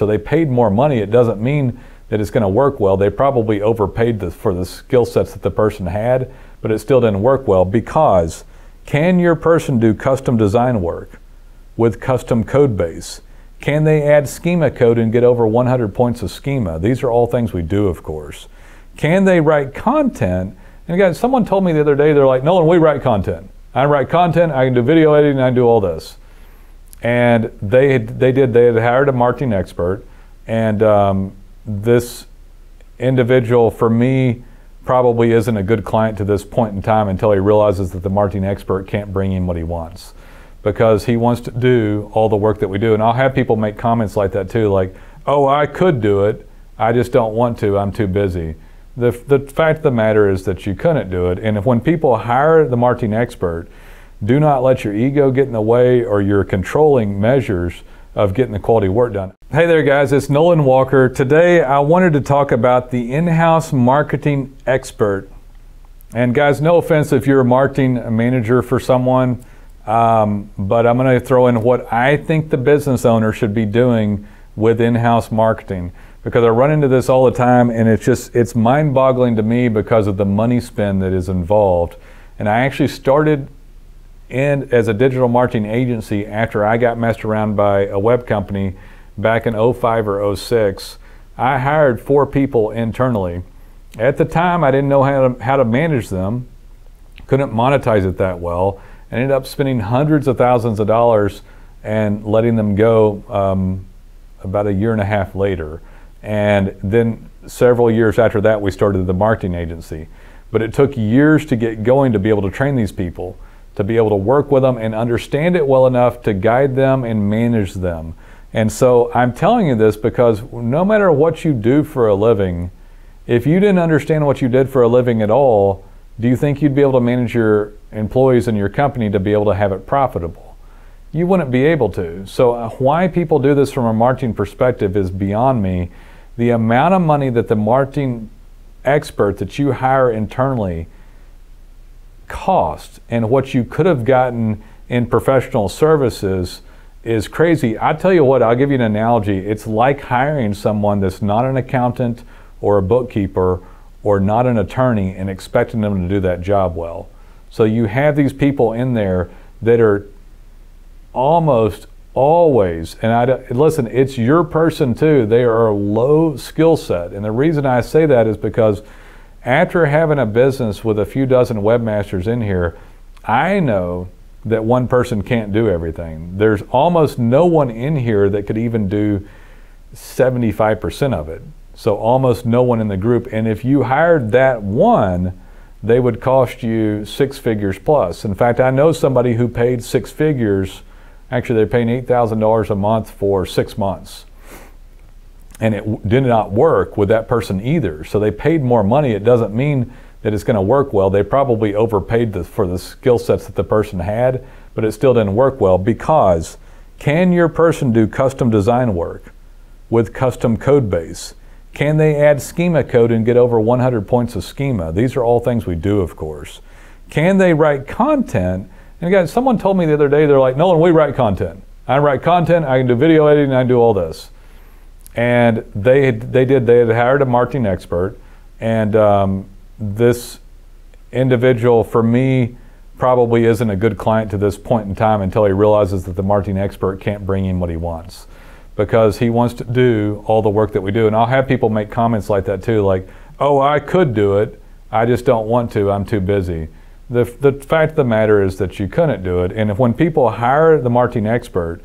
So they paid more money. It doesn't mean that it's going to work well. They probably overpaid for the skill sets that the person had, but it still didn't work well, because can your person do custom design work with custom code base? Can they add schema code and get over 100 points of schema? These are all things we do, of course. Can they write content? And guys, someone told me the other day, they're like, Nolan, we write content. I write content, I can do video editing, I can do all this. And they had hired a marketing expert, and this individual, for me, probably isn't a good client to this point in time until he realizes that the marketing expert can't bring him what he wants, because he wants to do all the work that we do. And I'll have people make comments like that too, like, oh, I could do it, I just don't want to, I'm too busy. The fact of the matter is that you couldn't do it. And if when people hire the marketing expert, do not let your ego get in the way or your controlling measures of getting the quality work done. Hey there guys, it's Nolan Walker. Today I wanted to talk about the in-house marketing expert. And guys, no offense if you're a marketing manager for someone, but I'm going to throw in what I think the business owner should be doing with in-house marketing, because I run into this all the time, and it's mind-boggling to me because of the money spend that is involved. And I actually started as a digital marketing agency after I got messed around by a web company back in 05 or 06. I hired 4 people internally. At the time, I didn't know how to manage them, couldn't monetize it that well. I ended up spending hundreds of thousands of dollars and letting them go about a year and a half later. And then several years after that, we started the marketing agency. But it took years to get going to be able to train these people, to be able to work with them and understand it well enough to guide them and manage them. And so I'm telling you this because no matter what you do for a living, if you didn't understand what you did for a living at all, do you think you'd be able to manage your employees and your company to be able to have it profitable? You wouldn't be able to. So why people do this from a marketing perspective is beyond me. The amount of money that the marketing expert that you hire internally cost and what you could have gotten in professional services is crazy. I tell you what, I'll give you an analogy. It's like hiring someone that's not an accountant or a bookkeeper or not an attorney and expecting them to do that job well. So you have these people in there that are almost always, and listen, it's your person too, they are a low skill set. And the reason I say that is because after having a business with a few dozen webmasters in here, I know that one person can't do everything. There's almost no one in here that could even do 75% of it. So almost no one in the group. And if you hired that one, they would cost you 6 figures plus. In fact, I know somebody who paid 6 figures. Actually, they're paying $8,000 a month for 6 months. And it did not work with that person either. So they paid more money. It doesn't mean that it's going to work well. They probably overpaid for the skill sets that the person had, but it still didn't work well, because can your person do custom design work with custom code base? Can they add schema code and get over 100 points of schema? These are all things we do, of course. Can they write content? And guys, someone told me the other day, they're like, Nolan, we write content. I write content, I can do video editing, I can do all this. And they had hired a marketing expert, and this individual, for me, probably isn't a good client to this point in time until he realizes that the marketing expert can't bring him what he wants, because he wants to do all the work that we do. And I'll have people make comments like that too, like, oh, I could do it, I just don't want to, I'm too busy. The fact of the matter is that you couldn't do it. And if when people hire the marketing expert,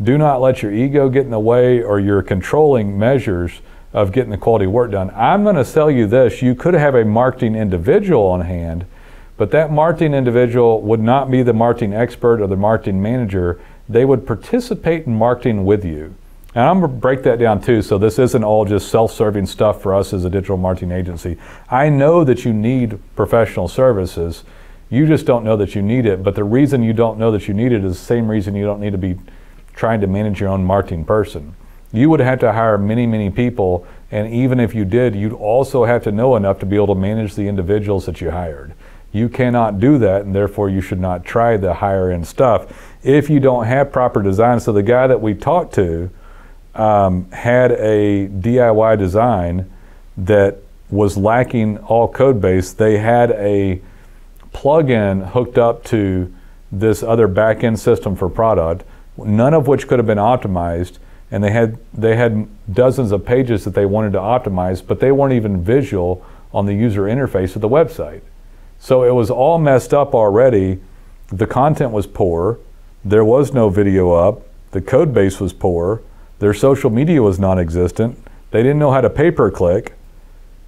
do not let your ego get in the way or your controlling measures of getting the quality work done. I'm going to sell you this. You could have a marketing individual on hand, but that marketing individual would not be the marketing expert or the marketing manager. They would participate in marketing with you. And I'm going to break that down too, so this isn't all just self-serving stuff for us as a digital marketing agency. I know that you need professional services. You just don't know that you need it, but the reason you don't know that you need it is the same reason you don't need to be trying to manage your own marketing person. You would have to hire many, many people, and even if you did, you'd also have to know enough to be able to manage the individuals that you hired. You cannot do that, and therefore you should not try the higher end stuff if you don't have proper design. So the guy that we talked to, had a DIY design that was lacking all code base. They had a plugin hooked up to this other back-end system for product, none of which could have been optimized, and they had dozens of pages that they wanted to optimize, but they weren't even visual on the user interface of the website. So it was all messed up already. The content was poor, there was no video up, the code base was poor, their social media was non-existent, they didn't know how to pay-per-click,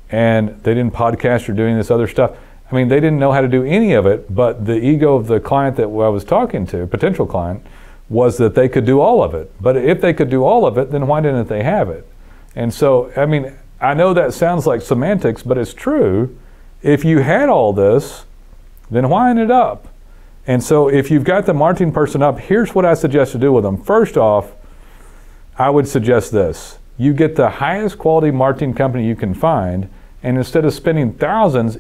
and they didn't podcast or doing this other stuff. I mean, they didn't know how to do any of it, but the ego of the client that I was talking to, potential client, was that they could do all of it. But if they could do all of it, then why didn't they have it? And so, I mean, I know that sounds like semantics, but it's true. If you had all this, then why isn't it up? And so if you've got the marketing person up, here's what I suggest to do with them. First off, I would suggest this. You get the highest quality marketing company you can find, and instead of spending thousands,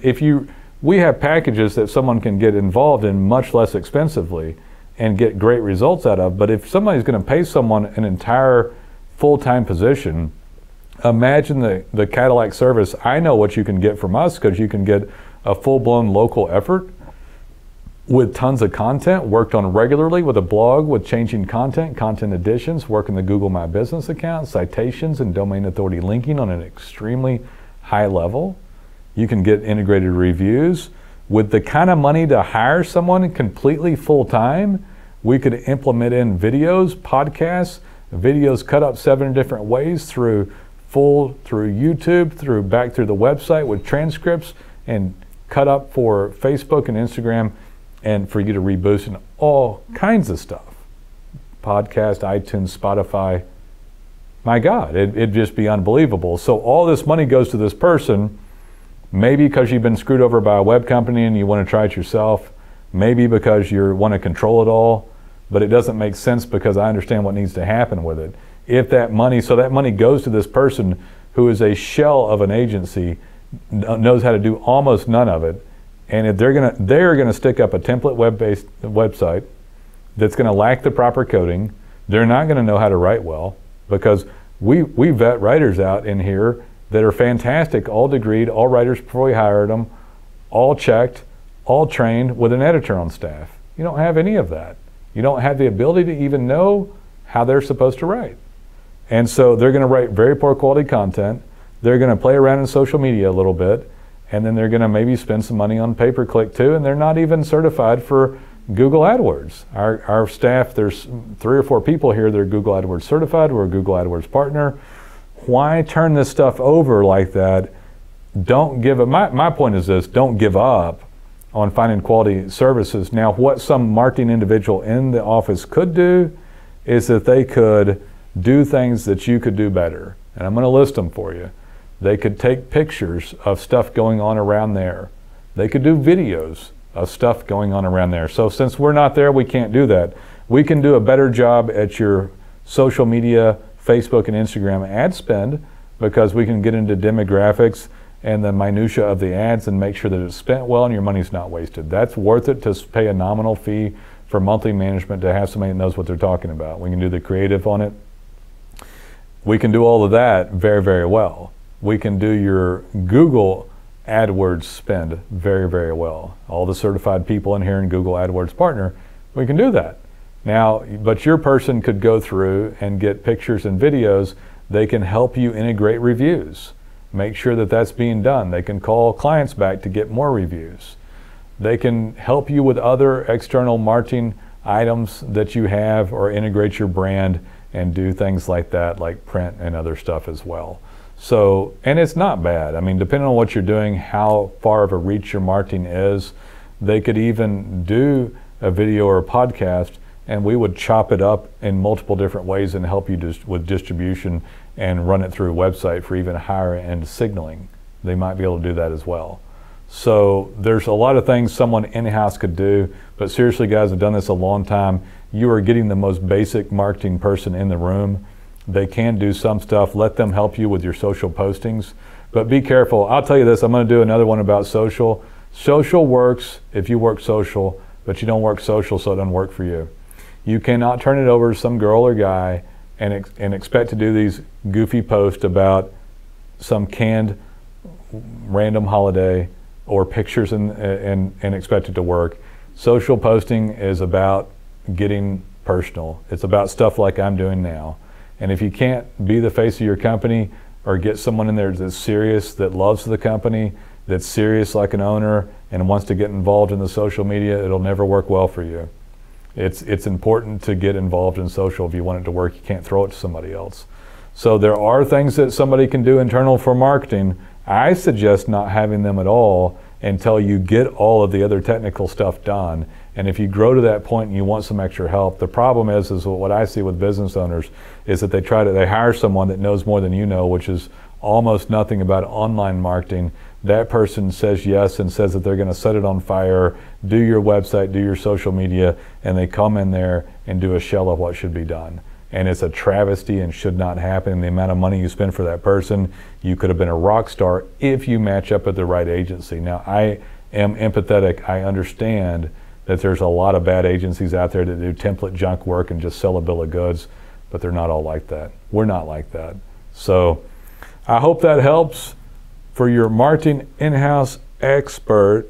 we have packages that someone can get involved in much less expensively and get great results out of. But if somebody's going to pay someone an entire full-time position, imagine the Cadillac service. I know what you can get from us, because you can get a full-blown local effort with tons of content, worked on regularly with a blog with changing content additions, working the Google My Business account, citations and domain authority linking on an extremely high level. You can get integrated reviews. With the kind of money to hire someone completely full-time, we could implement in videos, podcasts, videos cut up 7 different ways through YouTube, back through the website with transcripts, and cut up for Facebook and Instagram, and for you to reboost, and all kinds of stuff. Podcast, iTunes, Spotify. My God, it'd just be unbelievable. So all this money goes to this person, maybe because you've been screwed over by a web company and you want to try it yourself, maybe because you want to control it all, but it doesn't make sense because I understand what needs to happen with it. If that money goes to this person who is a shell of an agency, knows how to do almost none of it, and if they're gonna stick up a template web-based website that's gonna lack the proper coding, they're not gonna know how to write well, because we vet writers out in here that are fantastic, all degreed, all writers before we hired them, all checked, all trained, with an editor on staff. You don't have any of that. You don't have the ability to even know how they're supposed to write. And so they're gonna write very poor quality content, they're gonna play around in social media a little bit, and then they're gonna maybe spend some money on pay-per-click too, and they're not even certified for Google AdWords. Our staff, there's 3 or 4 people here that are Google AdWords certified. We're a Google AdWords partner. Why turn this stuff over like that? Don't give up. My point is this: don't give up on finding quality services. Now, what some marketing individual in the office could do is that they could do things that you could do better. And I'm gonna list them for you. They could take pictures of stuff going on around there. They could do videos of stuff going on around there. So since we're not there, we can't do that. We can do a better job at your social media, Facebook and Instagram ad spend, because we can get into demographics and the minutia of the ads and make sure that it's spent well and your money's not wasted. That's worth it to pay a nominal fee for monthly management to have somebody that knows what they're talking about. We can do the creative on it. We can do all of that very, very well. We can do your Google AdWords spend very, very well. All the certified people in here in Google AdWords Partner, we can do that. Now, but your person could go through and get pictures and videos. They can help you integrate reviews. Make sure that that's being done. They can call clients back to get more reviews. They can help you with other external marketing items that you have, or integrate your brand and do things like that, like print and other stuff as well. So, and it's not bad. I mean, depending on what you're doing, how far of a reach your marketing is, they could even do a video or a podcast, and we would chop it up in multiple different ways and help you with distribution and run it through a website for even higher end signaling. They might be able to do that as well. So there's a lot of things someone in-house could do, but seriously guys, I've done this a long time. You are getting the most basic marketing person in the room. They can do some stuff. Let them help you with your social postings, but be careful. I'll tell you this, I'm gonna do another one about social. Social works if you work social, but you don't work social, so it doesn't work for you. You cannot turn it over to some girl or guy and expect to do these goofy posts about some canned random holiday or pictures and expect it to work. Social posting is about getting personal. It's about stuff like I'm doing now. And if you can't be the face of your company or get someone in there that's serious, that loves the company, that's serious like an owner and wants to get involved in the social media, it'll never work well for you. It's important to get involved in social if you want it to work. You can't throw it to somebody else. So there are things that somebody can do internal for marketing. I suggest not having them at all until you get all of the other technical stuff done. And if you grow to that point and you want some extra help, the problem is what I see with business owners is that they hire someone that knows more than you know, which is almost nothing about online marketing. That person says yes and says that they're going to set it on fire, do your website, do your social media, and they come in there and do a shell of what should be done. And it's a travesty and should not happen. The amount of money you spend for that person, you could have been a rock star if you match up at the right agency. Now, I am empathetic. I understand that there's a lot of bad agencies out there that do template junk work and just sell a bill of goods, but they're not all like that. We're not like that. So I hope that helps. For your marketing in-house expert,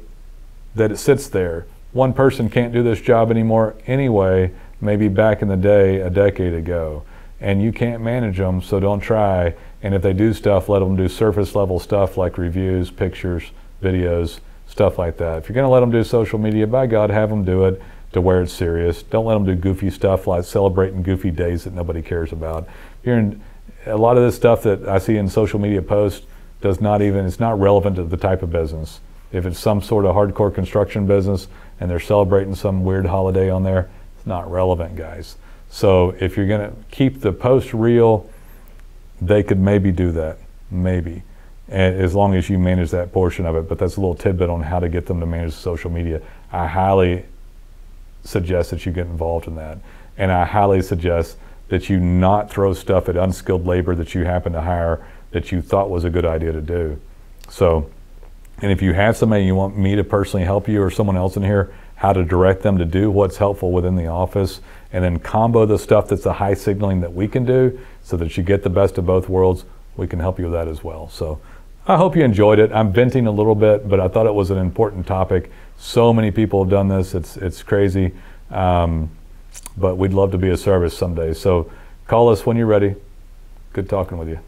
that it sits there. One person can't do this job anymore anyway, maybe back in the day, a decade ago. And you can't manage them, so don't try. And if they do stuff, let them do surface level stuff like reviews, pictures, videos, stuff like that. If you're gonna let them do social media, by God, have them do it to where it's serious. Don't let them do goofy stuff like celebrating goofy days that nobody cares about. A lot of this stuff that I see in social media posts it's not relevant to the type of business. If it's some sort of hardcore construction business and they're celebrating some weird holiday on there, it's not relevant, guys. So if you're gonna keep the post real, they could maybe do that, maybe. And as long as you manage that portion of it. But that's a little tidbit on how to get them to manage social media. I highly suggest that you get involved in that. And I highly suggest that you not throw stuff at unskilled labor that you happen to hire that you thought was a good idea to do. So, and if you have somebody you want me to personally help you or someone else in here, how to direct them to do what's helpful within the office, and then combo the stuff that's the high signaling that we can do so that you get the best of both worlds, we can help you with that as well. So I hope you enjoyed it. I'm venting a little bit, but I thought it was an important topic. So many people have done this, it's crazy. But we'd love to be of service someday. So call us when you're ready. Good talking with you.